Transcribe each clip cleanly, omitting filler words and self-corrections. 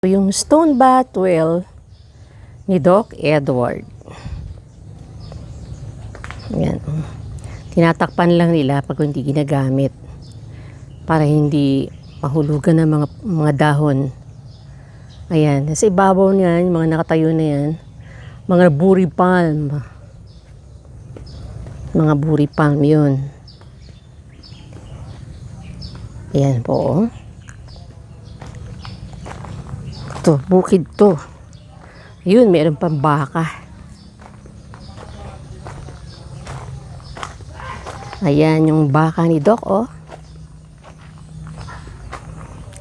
Yung stone bath well ni Doc Edward. Yan. Tinatakpan lang nila pag hindi ginagamit para hindi mahulugan ng mga dahon. Ayan. Sa ibabaw niyan, yung mga nakatayo na yan, mga buri palm. Mga buri palm yun. Ayan po. Ito, bukid to. Yun, meron pang baka. Ayan, yung baka ni Doc, oh.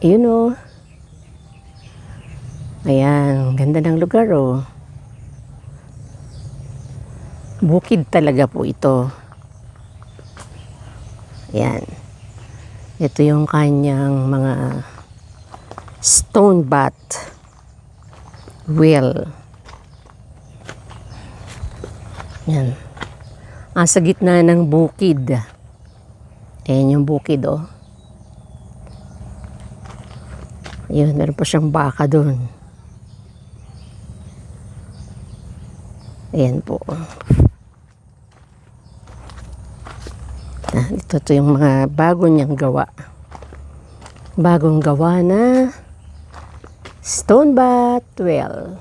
Ayun, oh. Ayan, ganda ng lugar, oh. Bukid talaga po ito. Ayan. Ito yung kanyang mga stone bath well. Yan. Sa gitna ng bukid. Ayan yung bukid, oh. Ayun, meron pa siyang baka doon. Ayan po. Ito yung mga bago niyang gawa. Bagong gawa na stone bath well.